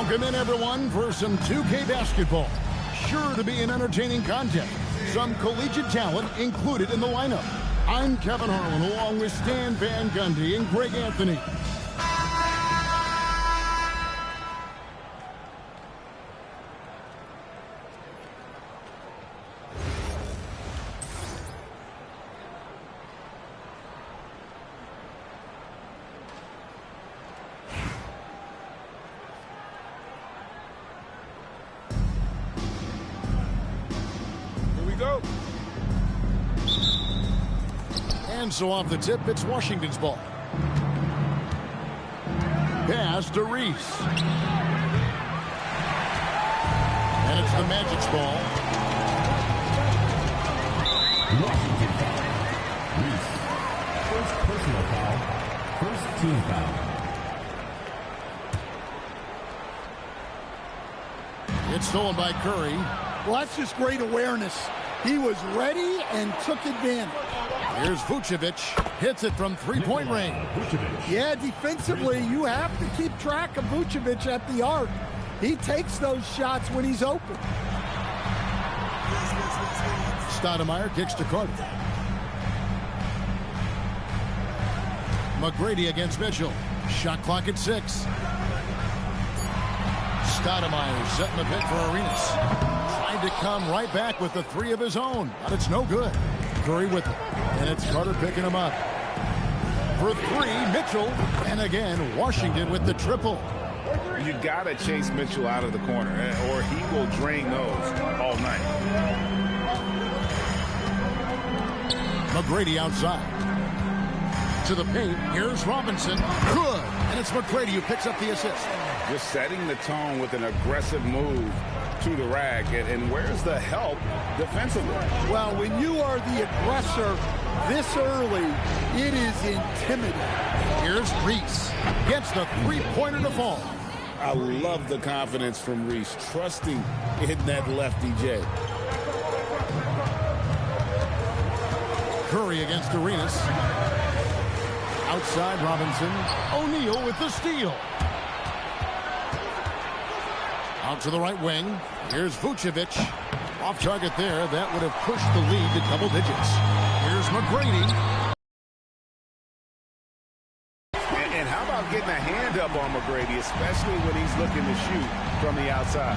Welcome in, everyone, for some 2K basketball. Sure to be an entertaining contest. Some collegiate talent included in the lineup. I'm Kevin Harlan, along with Stan Van Gundy and Greg Anthony. Go. And so off the tip, it's Washington's ball. Pass to Reese. And it's the Magic's ball. Washington foul. Reese. First personal foul. First team foul. It's stolen by Curry. Well, that's just great awareness. He was ready and took advantage. Here's Vucevic. Hits it from three-point range. Yeah, defensively, you have to keep track of Vucevic at the arc. He takes those shots when he's open. Stoudemire kicks to Carter. McGrady against Mitchell. Shot clock at 6. Stoudemire setting the pick for Arenas. Trying to come right back with the three of his own, but it's no good. Curry with it, and it's Carter picking him up. For three, Mitchell, and again, Washington with the triple. You got to chase Mitchell out of the corner, or he will drain those all night. McGrady outside. To the paint, here's Robinson. Good, and it's McGrady who picks up the assist. Just setting the tone with an aggressive move to the rack, and where's the help defensively? Well, when you are the aggressor this early, it is intimidating. Here's Reese. Gets the three-pointer to fall. I love the confidence from Reese, trusting in that lefty J. Curry against Arenas. Outside Robinson. O'Neal with the steal. Out to the right wing. Here's Vucevic. Off target there. That would have pushed the lead to double digits. Here's McGrady. And how about getting a hand up on McGrady, especially when he's looking to shoot from the outside.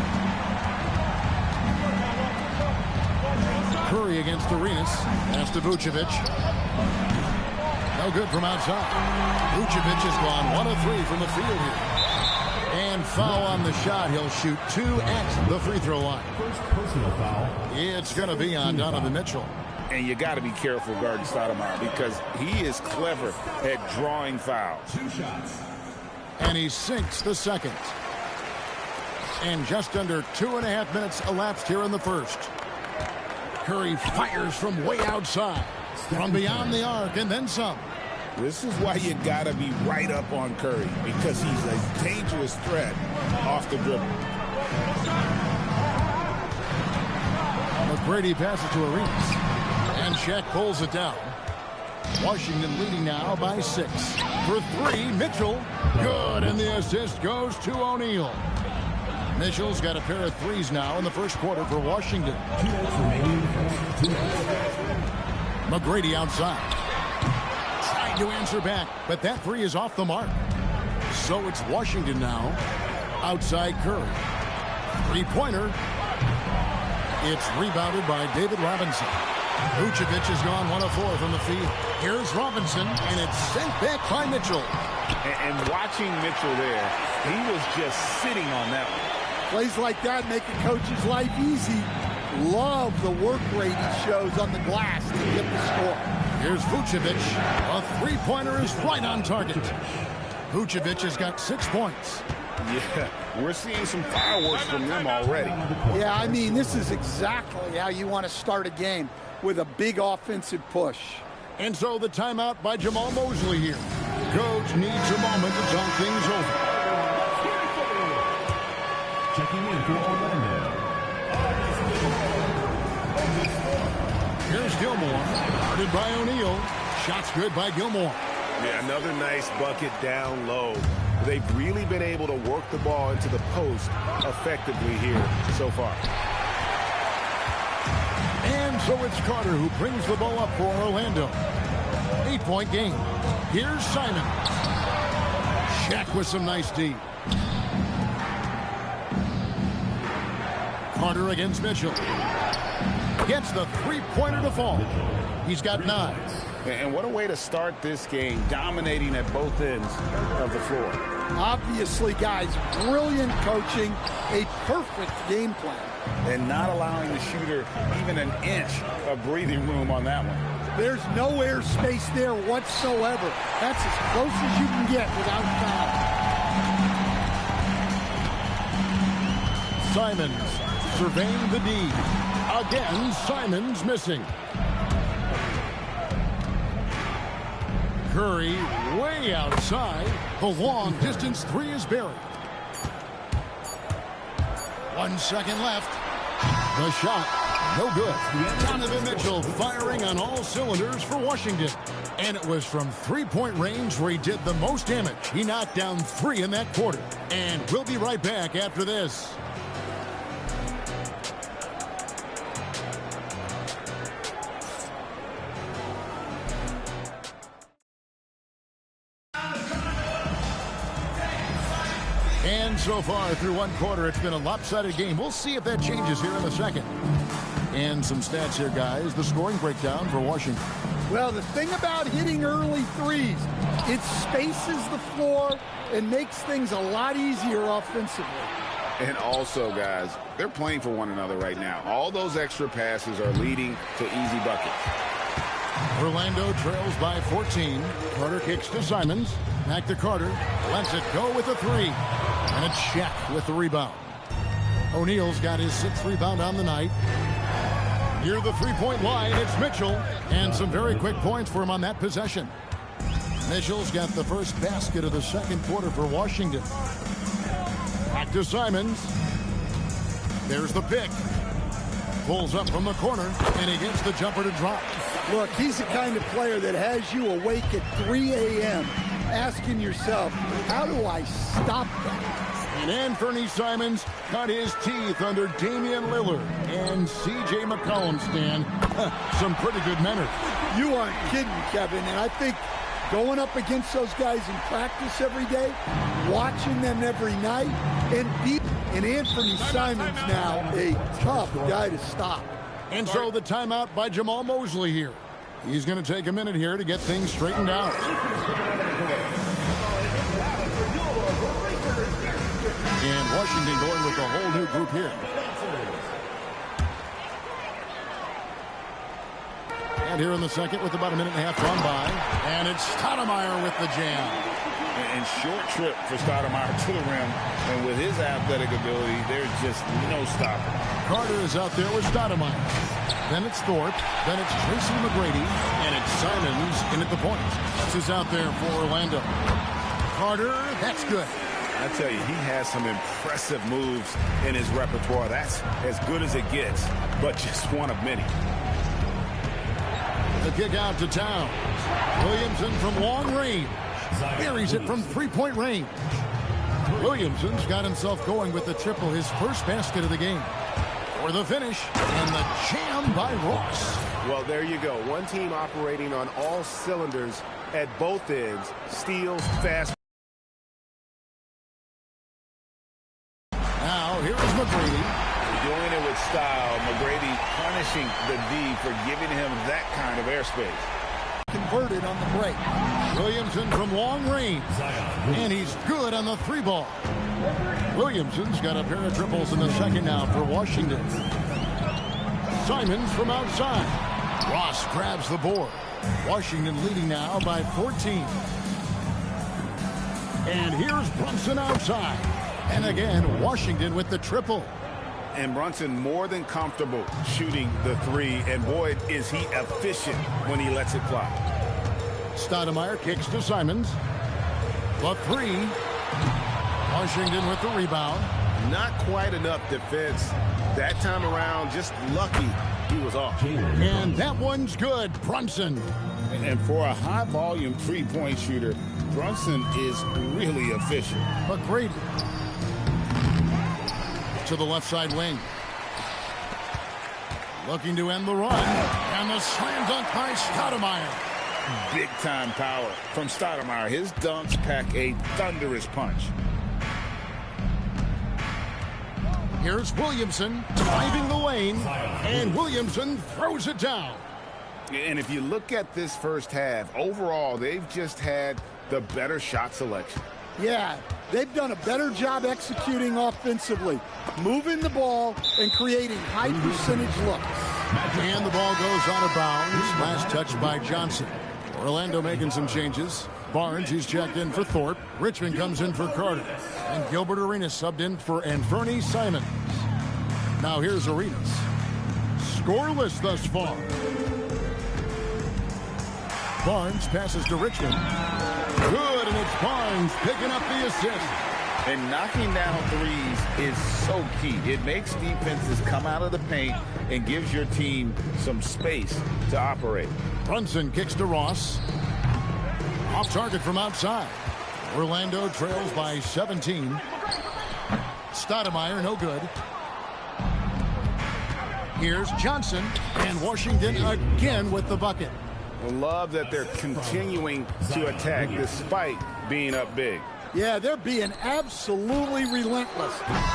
Curry against Arenas. Pass to Vucevic. No good from outside. Vucevic has gone 1 of 3 from the field here. And foul on the shot. He'll shoot 2 at the free throw line. First personal foul. It's going to be on Donovan Mitchell. And you got to be careful guarding Stoudemire because he is clever at drawing fouls. 2 shots. And he sinks the second. And just under 2.5 minutes elapsed here in the first. Curry fires from way outside. From beyond the arc and then some. This is why you got to be right up on Curry, because he's a dangerous threat off the dribble. McGrady passes to Arenas. And Shaq pulls it down. Washington leading now by 6. For 3, Mitchell. Good, and the assist goes to O'Neal. Mitchell's got a pair of threes now in the first quarter for Washington. 2 minutes remaining. 2 minutes. McGrady outside. Trying to answer back, but that three is off the mark. So it's Washington now. Outside Curry. Three-pointer. It's rebounded by David Robinson. Vucevic has gone 1 of 4 from the field. Here's Robinson, and it's sent back by Mitchell. And watching Mitchell there, he was just sitting on that one. Plays like that make a coach's life easy. Love the work rate he shows on the glass to get the score. Here's Vucevic. A three-pointer is right on target. Vucevic has got 6 points. Yeah, we're seeing some fireworks from them already. Yeah, I mean, this is exactly how you want to start a game, with a big offensive push. And so the timeout by Jamal Mosley here. Coach needs a moment to talk things over. Checking in for Orlando. Here's Gilmore. Guarded by O'Neal. Shots good by Gilmore. Yeah, another nice bucket down low. They've really been able to work the ball into the post effectively here so far. And so it's Carter who brings the ball up for Orlando. 8-point game. Here's Simon. Shaq with some nice D. Carter against Mitchell. Gets the three-pointer to fall. He's got 9. And what a way to start this game, dominating at both ends of the floor. Obviously, guys, brilliant coaching, a perfect game plan. And not allowing the shooter even an inch of breathing room on that one. There's no air space there whatsoever. That's as close as you can get without foul. Simons surveying the D. Again, Simons missing. Curry way outside. The long distance three is buried. 1 second left. The shot, no good. Donovan Mitchell firing on all cylinders for Washington. And it was from three-point range where he did the most damage. He knocked down 3 in that quarter. And we'll be right back after this. And so far through one quarter, it's been a lopsided game. We'll see if that changes here in the second. And some stats here, guys. The scoring breakdown for Washington. Well, the thing about hitting early threes, it spaces the floor and makes things a lot easier offensively. And also, guys, they're playing for one another right now. All those extra passes are leading to easy buckets. Orlando trails by 14. Carter kicks to Simons. Back to Carter. Lets it go with a 3. And it's Shaq with the rebound. O'Neal's got his 6th rebound on the night. Near the three-point line, it's Mitchell. And some very quick points for him on that possession. Mitchell's got the first basket of the second quarter for Washington. Back to Simons. There's the pick. Pulls up from the corner, and he gets the jumper to drop. Look, he's the kind of player that has you awake at 3 a.m. asking yourself, how do I stop that? And Anthony Simons cut his teeth under Damian Lillard and C.J. McCollum, Stan. Some pretty good men. You aren't kidding, Kevin. And I think going up against those guys in practice every day, watching them every night, and Anthony Simons now a tough guy to stop. And so the timeout by Jamal Mosley here. He's going to take a minute here to get things straightened out. And Washington going with a whole new group here. And here in the second with about a minute and a half gone by. And it's Stoudemire with the jam. And short trip for Stoudemire to the rim. And with his athletic ability, there's just no stopping. Carter is out there with Stoudemire. Then it's Thorpe. Then it's Tracy McGrady. And it's Simons in at the point. This is out there for Orlando. Carter, that's good. I tell you, he has some impressive moves in his repertoire. That's as good as it gets, but just one of many. The kick out to Towns. Williamson from long range. Buries it from three-point range. Williamson's got himself going with the triple, his first basket of the game. For the finish, and the jam by Ross. Well, there you go. One team operating on all cylinders at both ends. Steals, fast. Now, here is McGrady. Doing it with style. McGrady punishing the D for giving him that kind of airspace. Converted on the break. Williamson from long range. And he's good on the 3-ball. Williamson's got a pair of triples in the second now for Washington. Simons from outside. Ross grabs the board. Washington leading now by 14. And here's Brunson outside. And again, Washington with the triple. And Brunson more than comfortable shooting the 3. And boy, is he efficient when he lets it fly. Stoudemire kicks to Simons. The 3. Washington with the rebound. Not quite enough defense that time around. Just lucky he was off. And that one's good. Brunson. And for a high-volume three-point shooter, Brunson is really efficient. McGrady to the left side wing. Looking to end the run. And the slam dunk by Stoudemire. Big-time power from Stoudemire. His dunks pack a thunderous punch. Here's Williamson driving the lane. And Williamson throws it down. And if you look at this first half, overall, they've just had the better shot selection. Yeah, they've done a better job executing offensively, moving the ball and creating high percentage looks. And the ball goes out of bounds. Last touch by Johnson. Orlando making some changes. Barnes, he's checked in for Thorpe. Richmond comes in for Carter. And Gilbert Arenas subbed in for Anferny Simons. Now here's Arenas. Scoreless thus far. Barnes passes to Richmond. Good, and it's Barnes picking up the assist. And knocking down threes is so key. It makes defenses come out of the paint and gives your team some space to operate. Brunson kicks to Ross. Off target from outside. Orlando trails by 17. Stoudemire, no good. Here's Johnson, and Washington again with the bucket. Love that they're continuing to attack despite being up big. Yeah, they're being absolutely relentless,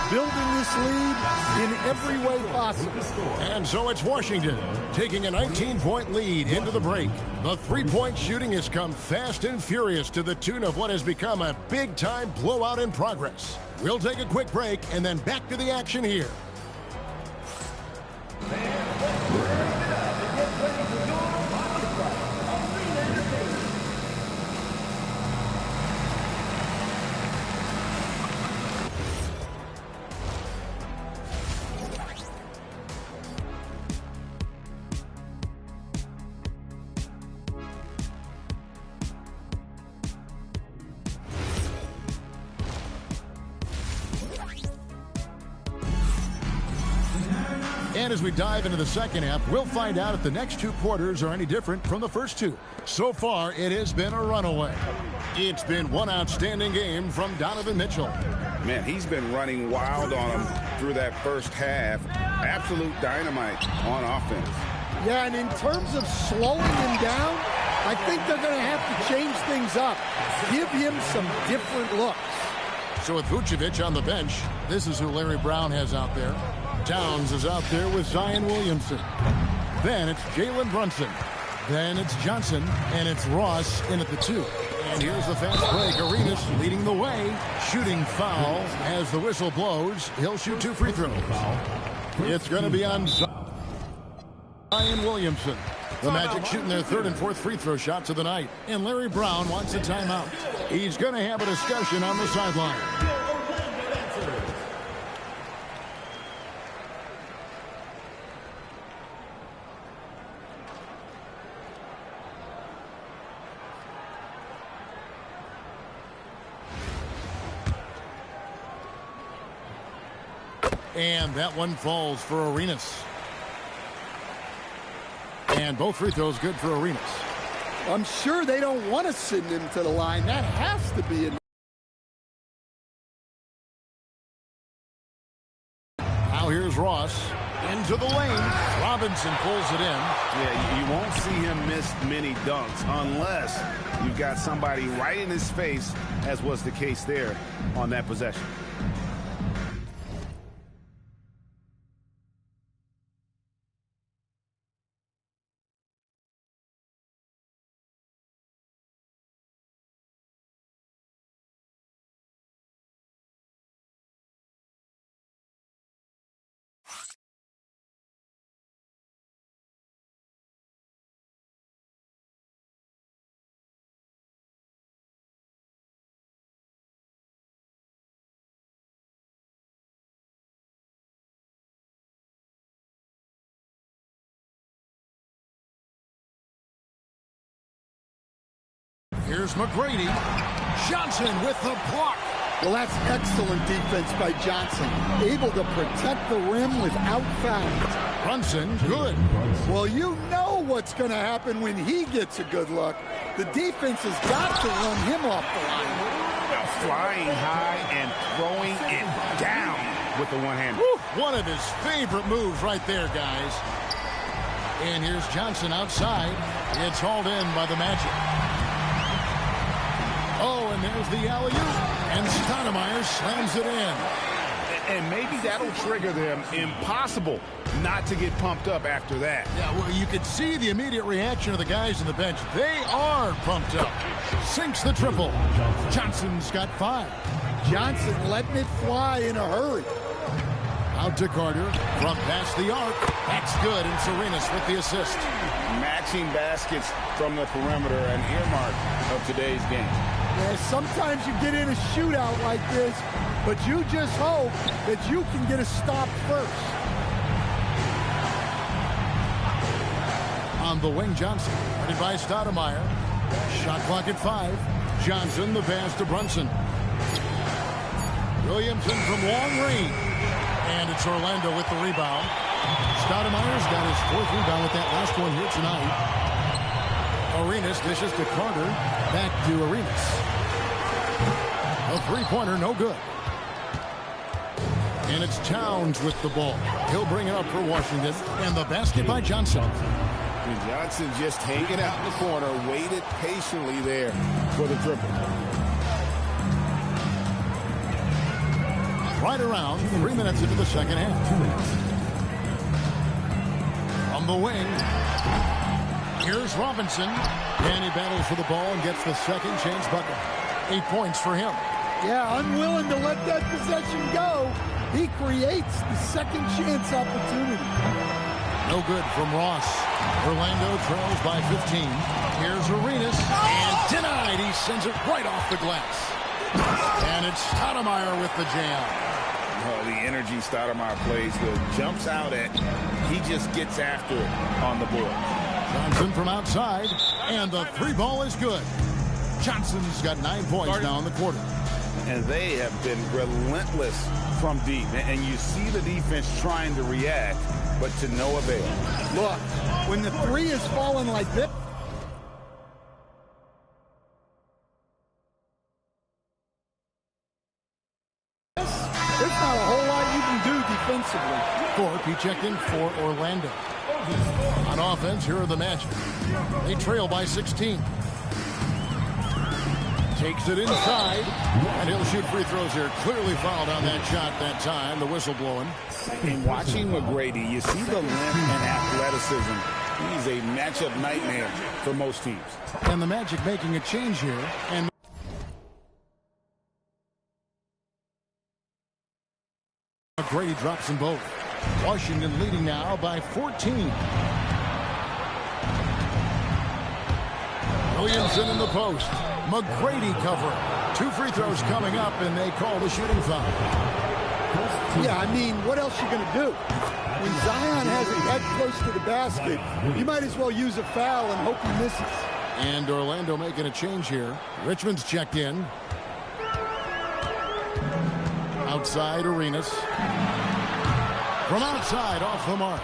building this lead in every way possible. And so it's Washington taking a 19-point lead into the break. The three-point shooting has come fast and furious to the tune of what has become a big-time blowout in progress. We'll take a quick break and then back to the action here. And as we dive into the second half, we'll find out if the next two quarters are any different from the first two. So far, it has been a runaway. It's been one outstanding game from Donovan Mitchell. Man, he's been running wild on them through that first half. Absolute dynamite on offense. Yeah, and in terms of slowing him down, I think they're going to have to change things up. Give him some different looks. So with Vucevic on the bench, this is who Larry Brown has out there. Towns is out there with Zion Williamson. Then it's Jalen Brunson. Then it's Johnson, and it's Ross in at the 2. And here's the fast break. Arenas leading the way. Shooting foul as the whistle blows. He'll shoot 2 free throws. It's going to be on Zion Williamson. The Magic shooting their 3rd and 4th free throw shots of the night. And Larry Brown wants a timeout. He's going to have a discussion on the sideline. And that one falls for Arenas. And both free throws good for Arenas. I'm sure they don't want to send him to the line. That has to be a... Now here's Ross into the lane. Robinson pulls it in. Yeah, you won't see him miss many dunks unless you've got somebody right in his face, as was the case there on that possession. Here's McGrady. Johnson with the block. Well, that's excellent defense by Johnson. Able to protect the rim without fouling. Brunson, good. Well, you know what's going to happen when he gets a good look. The defense has got to run him off the line. Now flying high and throwing it down with the one-hander. One of his favorite moves right there, guys. And here's Johnson outside. It's hauled in by the Magic. Oh, and there's the alley-oop. And Stoudemire slams it in. And maybe that'll trigger them. Impossible not to get pumped up after that. Yeah, well, you could see the immediate reaction of the guys on the bench. They are pumped up. Sinks the triple. Johnson's got 5. Johnson letting it fly in a hurry. Out to Carter from past the arc. That's good, and Serenas with the assist. Matching baskets from the perimeter, an earmark of today's game. Yeah, sometimes you get in a shootout like this, but you just hope that you can get a stop first. On the wing, Johnson, headed by Stoudemire. Shot clock at 5. Johnson, the pass to Brunson. Williamson from long range. And it's Orlando with the rebound. Stoudemire's got his 4th rebound with that last one here tonight. Arenas dishes to Carter. Back to Arenas. A 3-pointer, no good. And it's Towns with the ball. He'll bring it up for Washington. And the basket by Johnson. And Johnson just hanging out in the corner, waited patiently there for the triple. Right around 3 minutes into the second half. 2 minutes. On the wing, here's Robinson. And he battles for the ball and gets the second chance bucket. 8 points for him. Yeah, unwilling to let that possession go. He creates the second chance opportunity. No good from Ross. Orlando trails by 15. Here's Arenas. And denied. He sends it right off the glass. And it's Stoudemire with the jam. Oh, the energy Stoudemire plays with. Jumps out at. He just gets after it on the board. Johnson from outside. And the 3 ball is good. Johnson's got 9 points now in the quarter. And they have been relentless from deep. And you see the defense trying to react, but to no avail. Look, when the 3 is falling like this, there's not a whole lot you can do defensively. Thorpe, he checked in for Orlando. On offense, here are the Magic. They trail by 16. Takes it inside, and he'll shoot free throws here. Clearly fouled on that shot that time. The whistle blowing. In watching McGrady, you see the length and athleticism. He's a matchup nightmare for most teams. And the Magic making a change here. And McGrady drops them both. Washington leading now by 14. Williamson in the post. McGrady covering. 2 free throws coming up, and they call the shooting foul. Yeah, I mean, what else you going to do? When Zion has it that close to the basket, you might as well use a foul and hope he misses. And Orlando making a change here. Richmond's checked in. Outside, Arenas. From outside, off the mark.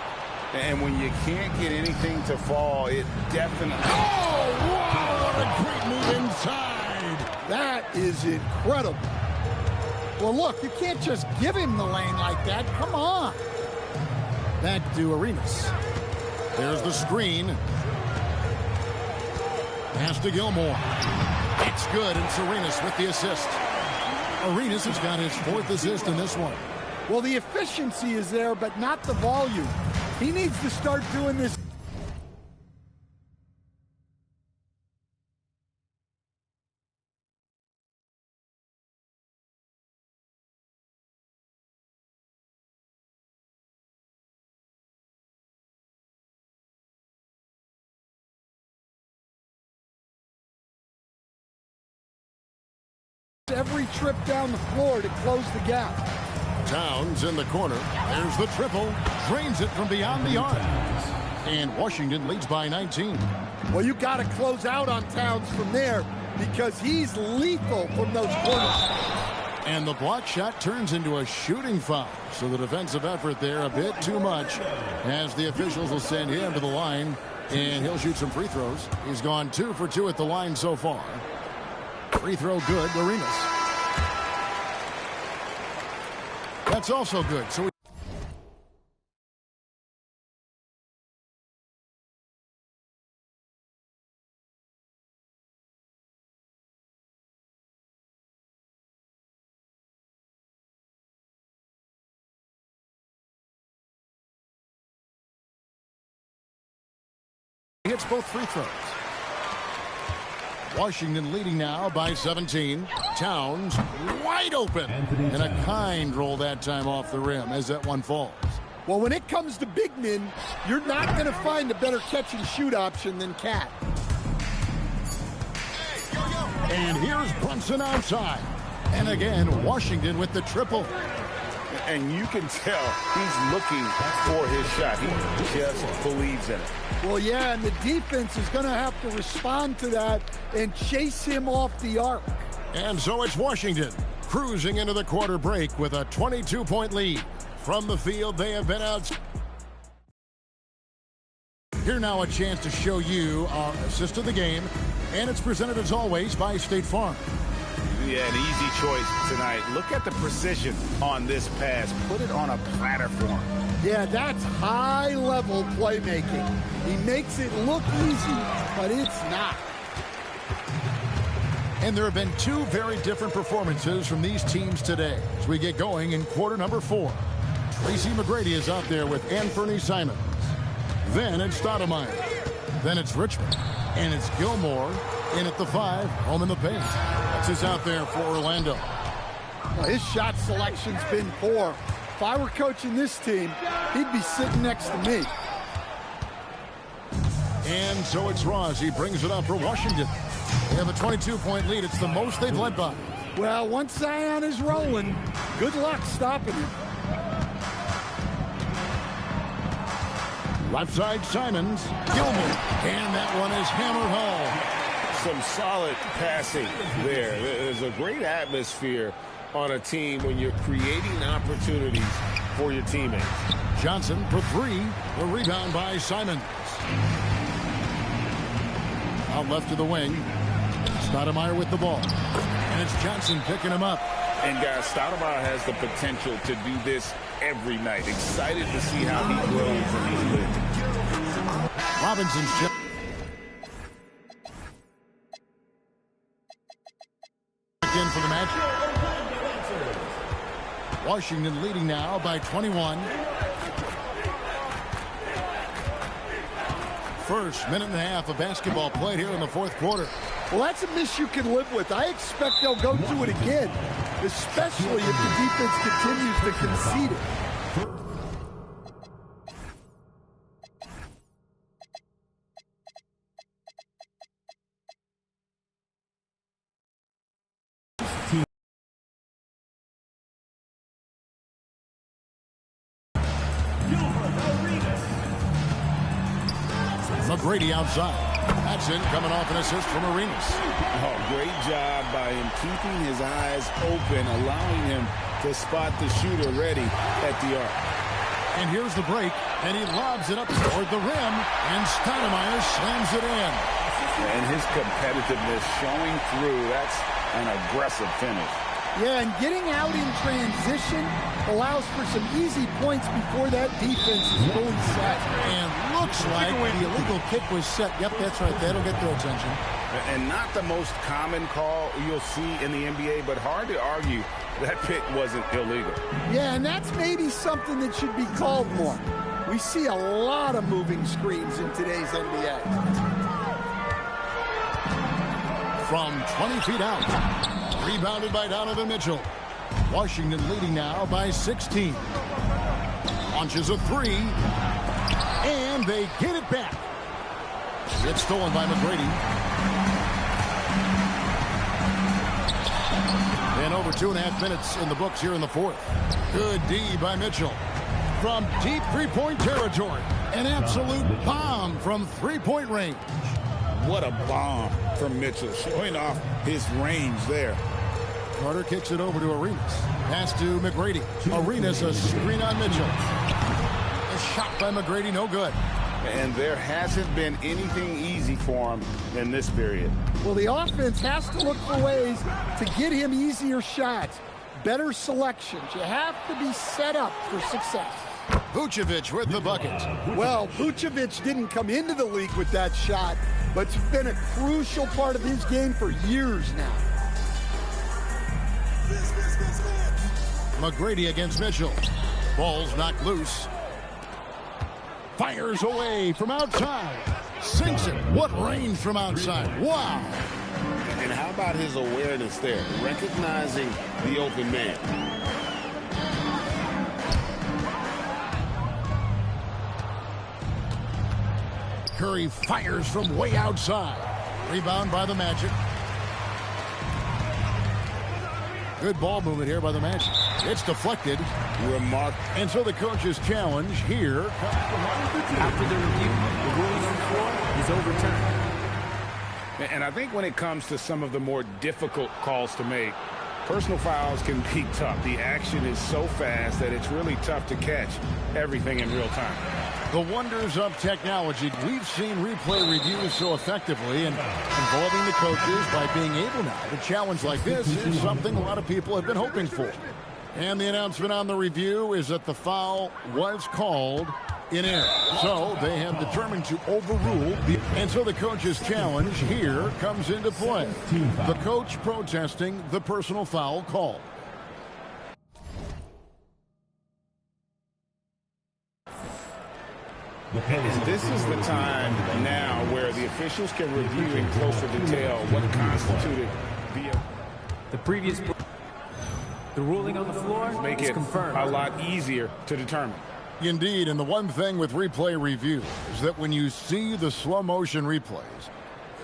And when you can't get anything to fall, it definitely... Oh, wow, what a great move inside. That is incredible. Well, look, you can't just give him the lane like that. Come on. Back to Arenas. There's the screen. Pass to Gilmore. It's good, and Arenas with the assist. Arenas has got his 4th assist in this one. Well, the efficiency is there, but not the volume. He needs to start doing this. Every trip down the floor to close the gap. Towns in the corner. There's the triple. Drains it from beyond the arc. And Washington leads by 19. Well, you got to close out on Towns from there because he's lethal from those corners. And the block shot turns into a shooting foul. So the defensive effort there a bit too much, as the officials will send him to the line, and he'll shoot some free throws. He's gone 2 for 2 at the line so far. Free throw good, Arenas. That's also good. So he hits both free throws. Washington leading now by 17. Towns wide open. And a kind roll that time off the rim as that one falls. Well, when it comes to big men, you're not going to find a better catch and shoot option than Cat. And here's Brunson outside. And again, Washington with the triple. And you can tell he's looking for his shot. He just believes in it. Well, yeah, and the defense is going to have to respond to that and chase him off the arc. And so it's Washington cruising into the quarter break with a 22-point lead. From the field, they have been out. Here now a chance to show you our assist of the game. And it's presented as always by State Farm. Yeah, an easy choice tonight. Look at the precision on this pass. Put it on a platter for him. Yeah, that's high-level playmaking. He makes it look easy, but it's not. And there have been 2 very different performances from these teams today as we get going in quarter number 4. Tracy McGrady is out there with Anthony Simons. Then it's Stoudemire. Then it's Richmond. And it's Gilmore in at the 5, home in the paint. That's just out there for Orlando. Well, his shot selection's been poor. If I were coaching this team, he'd be sitting next to me. And so it's Ross. He brings it up for Washington. They have a 22-point lead. It's the most they've led by. Well, once Zion is rolling, good luck stopping him. Left side, Simons. Gilmore. And that one is hammered home. Some solid passing there. There's a great atmosphere on a team when you're creating opportunities for your teammates. Johnson for 3. The rebound by Simons. Out left to the wing. Stoudemire with the ball. And it's Johnson picking him up. And guys, Stoudemire has the potential to do this every night. Excited to see how he grows in these leagues. Robinson's chip. In for the match. Washington leading now by 21. First minute and a half of basketball played here in the 4th quarter. Well, that's a miss you can live with. I expect they'll go to it again, especially if the defense continues to concede it. McGrady outside. That's in, coming off an assist from Arenas. Oh, great job by him keeping his eyes open, allowing him to spot the shooter ready at the arc. And here's the break, and he lobs it up toward the rim, and Stoudemire slams it in. And his competitiveness showing through. That's an aggressive finish. Yeah, and getting out in transition allows for some easy points before that defense is fully set. And looks like the illegal kick was set. Yep, that's right. That'll get their attention. And not the most common call you'll see in the NBA, but hard to argue that pick wasn't illegal. Yeah, and that's maybe something that should be called more. We see a lot of moving screens in today's NBA. From 20 feet out. Rebounded by Donovan Mitchell. Washington leading now by 16. Launches a 3. And they get it back. It's stolen by McGrady. And over 2.5 minutes in the books here in the 4th. Good D by Mitchell. From deep three-point territory. An absolute bomb from three-point range. What a bomb from Mitchell, showing off his range there. Carter kicks it over to Arenas. Pass to McGrady. Arenas, a screen on Mitchell. A shot by McGrady, no good. And there hasn't been anything easy for him in this period. Well, the offense has to look for ways to get him easier shots, better selections. You have to be set up for success. Vucevic with the bucket. Well, Vucevic didn't come into the league with that shot, but it's been a crucial part of his game for years now. McGrady against Mitchell. Ball's knocked loose. Fires away from outside. Sinks it. What range from outside. Wow. And how about his awareness there? Recognizing the open man. Curry fires from way outside. Rebound by the Magic. Good ball movement here by the Magic. It's deflected. Remarkable. And so the coach's challenge here comes After the review, the ruling on the floor is overturned. And I think when it comes to some of the more difficult calls to make, personal fouls can be tough. The action is so fast that it's really tough to catch everything in real time. the wonders of technology. We've seen replay reviews so effectively, and involving the coaches by being able now to challenge like this is something a lot of people have been hoping for. And the announcement on the review is that the foul was called in error. So they have determined to overrule and so the coach's challenge here comes into play. The coach protesting the personal foul call. This is the time now where the officials can review in closer detail what constituted the ruling on the floor make is it confirmed. a lot easier to determine. Indeed, and the one thing with replay review is that when you see the slow motion replays,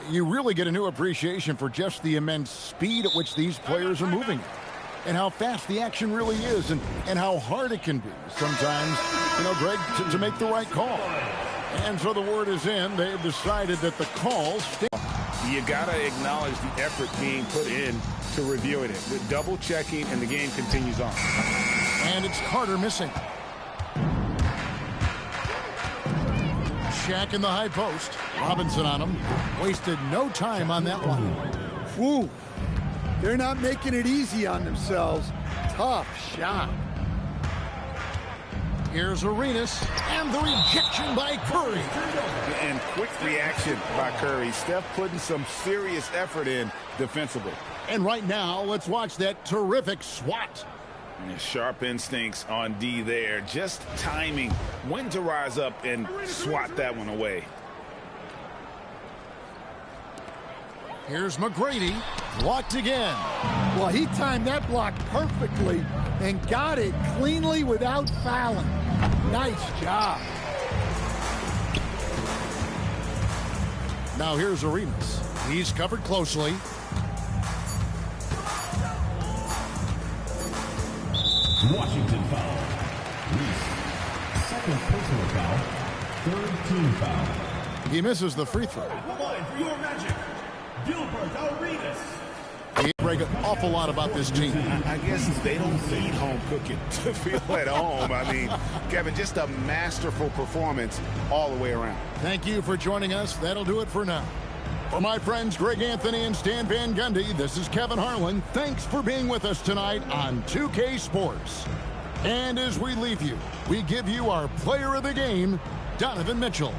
you really get a new appreciation for just the immense speed at which these players are moving and how fast the action really is and how hard it can be sometimes, Greg, to make the right call. And so the word is in. They've decided that the call stands. You got to acknowledge the effort being put in to reviewing it. The double checking, and the game continues on. And it's Carter missing. Shaq in the high post. Robinson on him. Wasted no time on that one. Whew. They're not making it easy on themselves. Tough shot. Here's Arenas, and the rejection by Curry. And quick reaction by Curry. Steph putting some serious effort in defensively. And right now, let's watch that terrific swat. And sharp instincts on D there. Just timing when to rise up and swat that one away. Here's McGrady, blocked again. Well, he timed that block perfectly and got it cleanly without fouling. Nice job. Now here's Arenas. He's covered closely. Washington foul. Reese. Second personal foul. Third team foul. He misses the free throw. Line for your magic. Gilbert Arenas. He brag an awful lot about this team. I guess they don't need home cooking to feel at home. I mean, Kevin, just a masterful performance all the way around. Thank you for joining us. That'll do it for now. For my friends Greg Anthony and Stan Van Gundy, this is Kevin Harlan. Thanks for being with us tonight on 2K Sports. And as we leave you, we give you our player of the game, Donovan Mitchell.